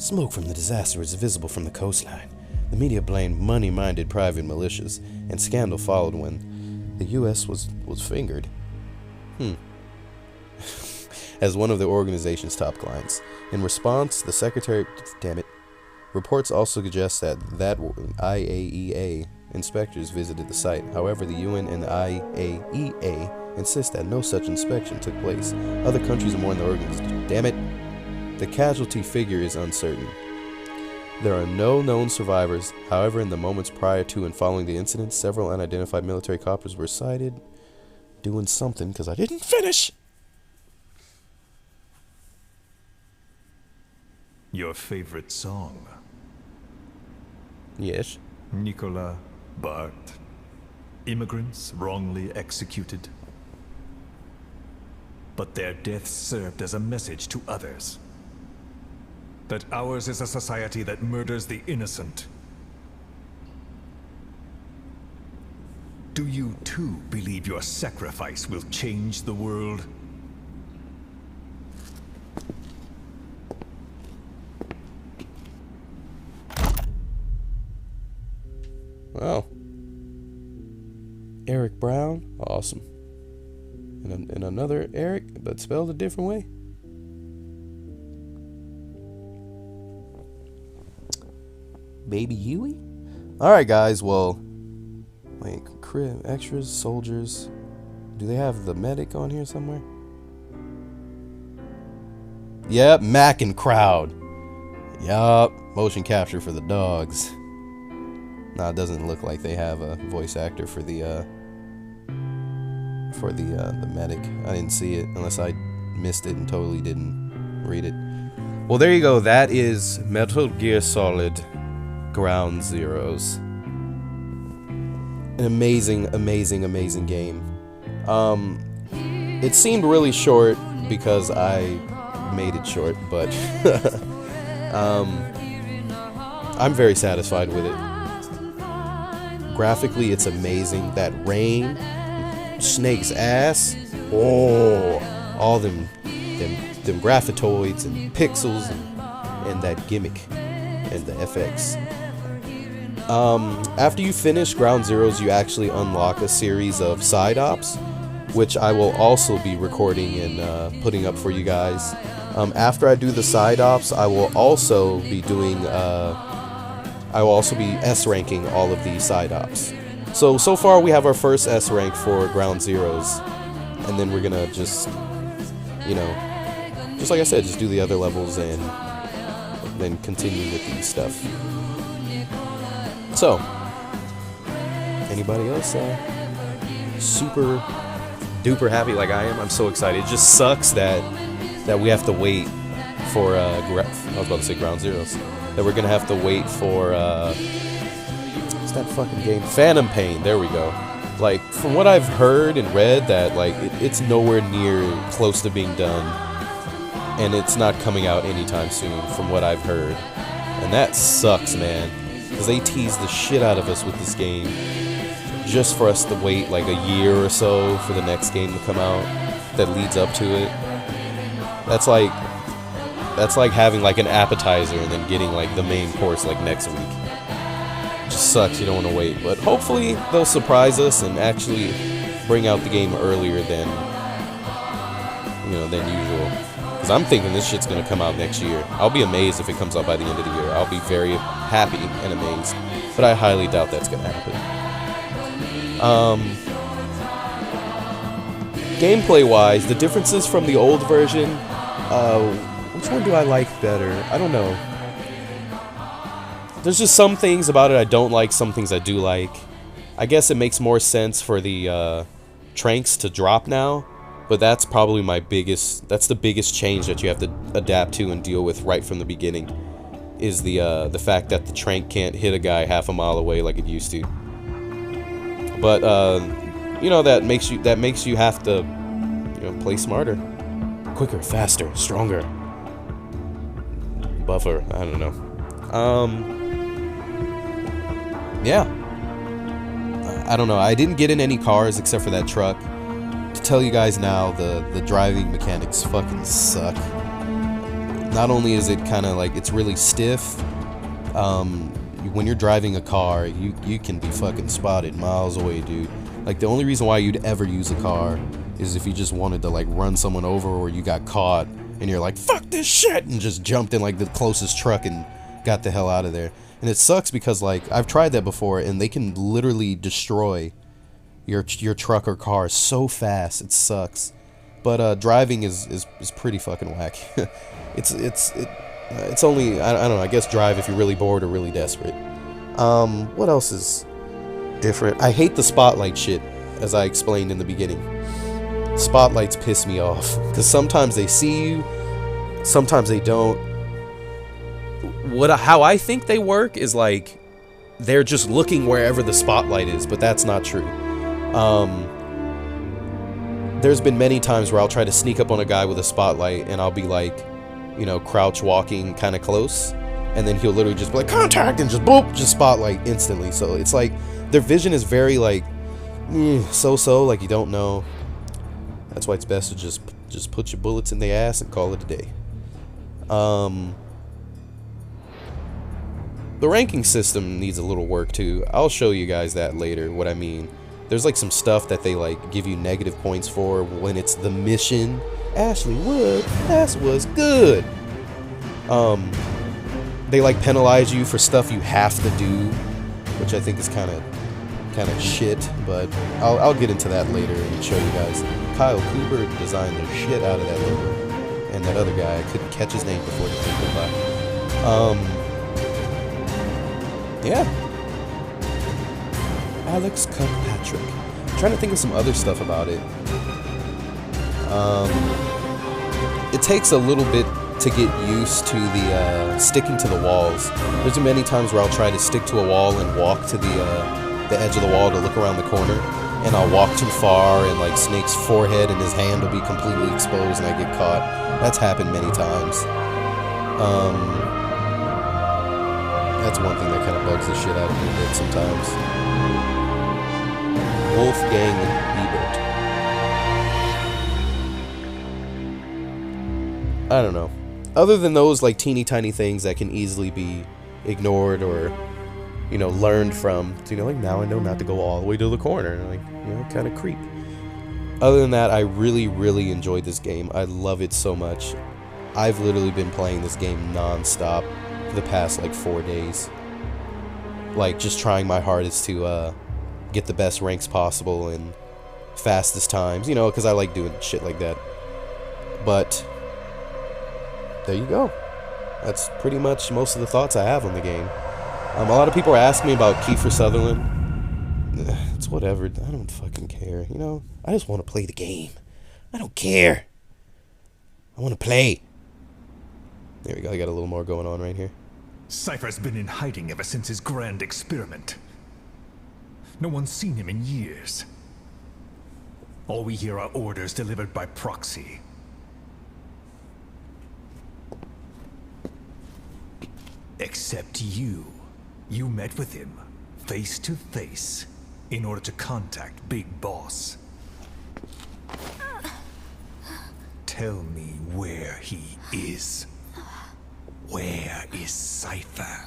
Smoke from the disaster is visible from the coastline. The media blamed money-minded private militias, and scandal followed when the U.S. was fingered. As one of the organization's top clients. In response, the secretary... Damn it. Reports also suggest that IAEA inspectors visited the site. However, the UN and the IAEA insist that no such inspection took place. Other countries mourn the organization. Damn it. The casualty figure is uncertain. There are no known survivors. However, in the moments prior to and following the incident, several unidentified military copters were sighted doing something because I didn't finish. Your favorite song? Yes. Nicola, Bart. Immigrants wrongly executed. But their deaths served as a message to others. That ours is a society that murders the innocent. Do you too believe your sacrifice will change the world? Wow. Eric Brown, awesome. And another Eric, but spelled a different way. Baby Huey? Alright guys, well, wait, crib, extras, soldiers. Do they have the medic on here somewhere? Yep, Mac and crowd. Yup, motion capture for the dogs. Nah, it doesn't look like they have a voice actor for the medic. I didn't see it unless I missed it and totally didn't read it. Well, there you go. That is Metal Gear Solid Ground Zeroes. An amazing, amazing, amazing game. It seemed really short because I made it short, but I'm very satisfied with it. Graphically, it's amazing. That rain, Snake's ass, oh, all them graphitoids and pixels and that gimmick and the FX. After you finish Ground Zeroes, you actually unlock a series of side ops, which I will also be recording and putting up for you guys. After I do the side ops, I will also be doing S ranking all of the side ops. So far we have our first S rank for Ground Zeroes, and then we're gonna just, just like I said, just do the other levels and then continue with the stuff. So, anybody else super duper happy like I am? I'm so excited. It just sucks that we have to wait for I was about to say Ground Zeroes. That we're gonna have to wait for what's that fucking game? Phantom Pain. There we go. Like, from what I've heard and read, that like it's nowhere near close to being done, and it's not coming out anytime soon, from what I've heard. And that sucks, man, because they teased the shit out of us with this game, just for us to wait like a year or so for the next game to come out that leads up to it. That's like having like an appetizer and then getting like the main course like next week. It just sucks, you don't want to wait. But hopefully they'll surprise us and actually bring out the game earlier than usual. Because I'm thinking this shit's going to come out next year. I'll be amazed if it comes out by the end of the year. I'll be very happy and amazed. But I highly doubt that's going to happen. Gameplay-wise, the differences from the old version, which one do I like better? I don't know. There's just some things about it I don't like, some things I do like. I guess it makes more sense for the tranks to drop now, but that's probably that's the biggest change that you have to adapt to and deal with right from the beginning, is the fact that the trank can't hit a guy half a mile away like it used to. But that makes you have to play smarter, quicker, faster, stronger, buffer. I don't know. Yeah. I don't know. I didn't get in any cars except for that truck. To tell you guys now, the driving mechanics fucking suck. not only is it kind of like, it's really stiff, when you're driving a car, you can be fucking spotted miles away, dude. Like, the only reason why you'd ever use a car is if you just wanted to, like, run someone over, or you got caught and you're like, fuck this shit, and just jumped in, like, the closest truck and got the hell out of there. And it sucks because, like, I've tried that before, and they can literally destroy your truck or car so fast. It sucks. But driving is pretty fucking whack. It's only, I don't know, I guess drive if you're really bored or really desperate. What else is different? I hate the spotlight shit, as I explained in the beginning. Spotlights piss me off, because sometimes they see you, sometimes they don't. How I think they work is like, they're just looking wherever the spotlight is, but that's not true. There's been many times where I'll try to sneak up on a guy with a spotlight, and I'll be like, you know, crouch walking kind of close, and then he'll literally just be like, contact, and just boop, just spotlight instantly. So it's like, their vision is very like, so-so, like you don't know. That's why it's best to just put your bullets in the ass and call it a day. The ranking system needs a little work too. I'll show you guys that later, what I mean. There's like some stuff that they like give you negative points for when it's the mission. Ashley Wood, that was good. They like penalize you for stuff you have to do, which I think is kind of shit, but I'll get into that later and show you guys. Kyle Cooper designed the shit out of that logo, and that other guy, I couldn't catch his name before the thing went by. Yeah. Alex Kirkpatrick. I'm trying to think of some other stuff about it. It takes a little bit to get used to the sticking to the walls. There's been many times where I'll try to stick to a wall and walk to the edge of the wall to look around the corner, and I'll walk too far, and like Snake's forehead and his hand will be completely exposed and I get caught. That's happened many times. That's one thing that kind of bugs the shit out of me a bit sometimes. Wolfgang Ebert. I don't know. Other than those like teeny tiny things that can easily be ignored or, you know, learned from, you know, like now I know not to go all the way to the corner, like, you know, kind of creep. Other than that, I really, really enjoyed this game. I love it so much. I've literally been playing this game non-stop for the past like 4 days. Like, just trying my hardest to get the best ranks possible and fastest times, you know, because I like doing shit like that. But there you go. That's pretty much most of the thoughts I have on the game. A lot of people are asking me about Kiefer Sutherland. It's whatever. I don't fucking care, you know? I just want to play the game. I don't care. I want to play. There we go. I got a little more going on right here. Cypher's been in hiding ever since his grand experiment. No one's seen him in years. All we hear are orders delivered by proxy. Except you. You met with him, face to face, in order to contact Big Boss. Tell me where he is. Where is Cypher?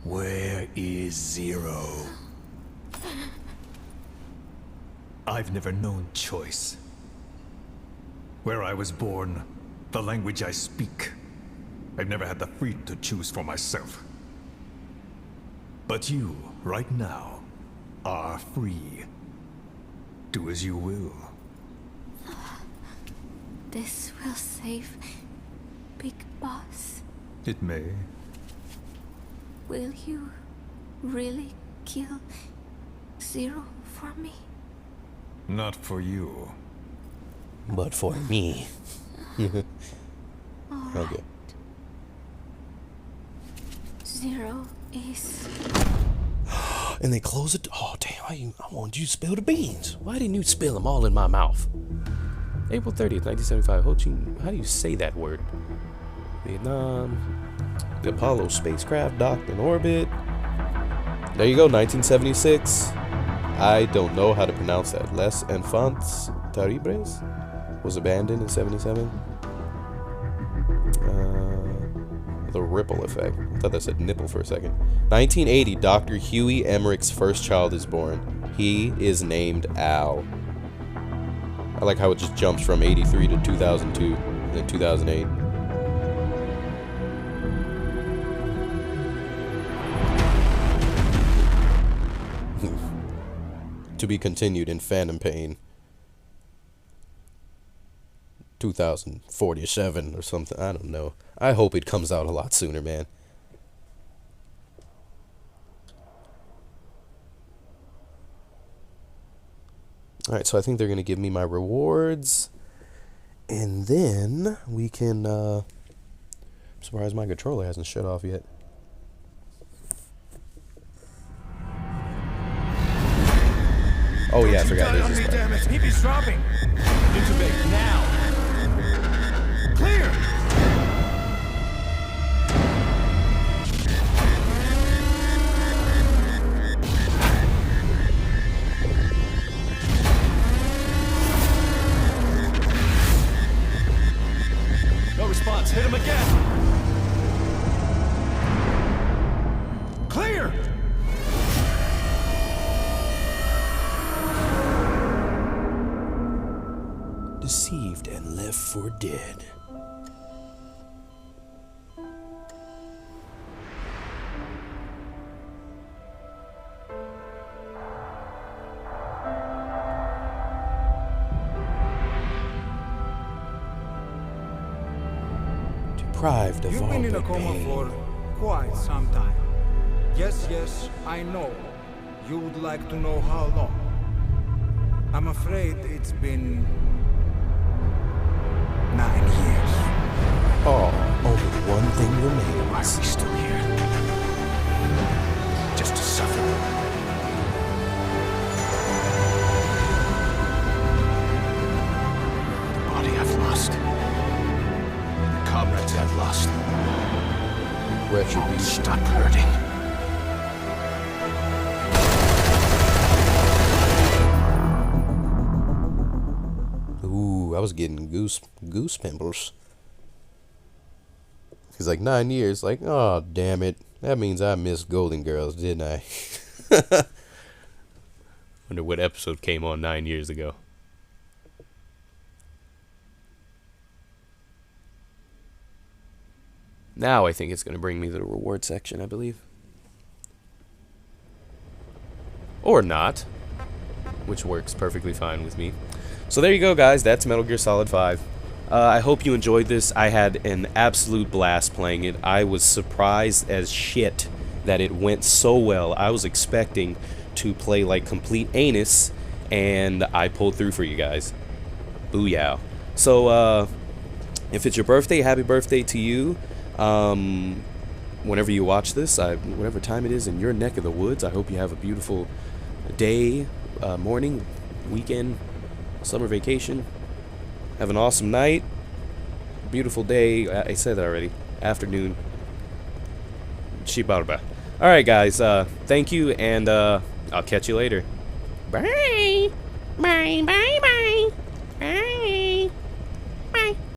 Where is Zero? I've never known choice. Where I was born, the language I speak, I've never had the freedom to choose for myself. But you, right now, are free. Do as you will. This will save Big Boss. It may. Will you really kill Zero for me? Not for you. But for me. Okay. Zero is... And they close it. Oh, damn. I wanted you to spill the beans. Why didn't you spill them all in my mouth? April 30th, 1975. Ho Chi Minh. How do you say that word? Vietnam. The Apollo spacecraft docked in orbit. There you go, 1976. I don't know how to pronounce that. Les Enfants Terribles was abandoned in 77. The ripple effect. I thought that said nipple for a second. 1980, Dr. Huey Emmerich's first child is born. He is named Al. I like how it just jumps from 83 to 2002 and then 2008. To be continued in Phantom Pain 2047 or something. I don't know. I hope it comes out a lot sooner, man. Alright, so I think they're going to give me my rewards. And then we can... I'm surprised my controller hasn't shut off yet. Oh yeah, I forgot there's this part. Keep it dropping. Intubate now. Clear. No response. Hit him again. Clear. Deceived and left for dead. Deprived of You've all been in a but coma pain. for quite some time. Yes, yes, I know. You would like to know how long. I'm afraid it's been 9 years. Oh, only one thing Why remains. are we still here? Just to suffer. The body I've lost. The comrades I've lost. Retribution. Stop hurting. Ooh, I was getting goose pimples. He's like 9 years. Like, oh damn it, that means I missed Golden Girls, didn't I? Wonder what episode came on 9 years ago. Now I think it's going to bring me to the reward section, I believe. Or not. Which works perfectly fine with me. So there you go, guys. That's Metal Gear Solid 5. I hope you enjoyed this. I had an absolute blast playing it. I was surprised as shit that it went so well. I was expecting to play like complete anus, and I pulled through for you guys. Booyah. So, if it's your birthday, happy birthday to you. Whenever you watch this, whatever time it is in your neck of the woods, I hope you have a beautiful day, morning, weekend, summer vacation. Have an awesome night, beautiful day. I said that already. Afternoon. Shibarba. All right, guys. Thank you, and I'll catch you later. Bye. Bye. Bye. Bye. Bye.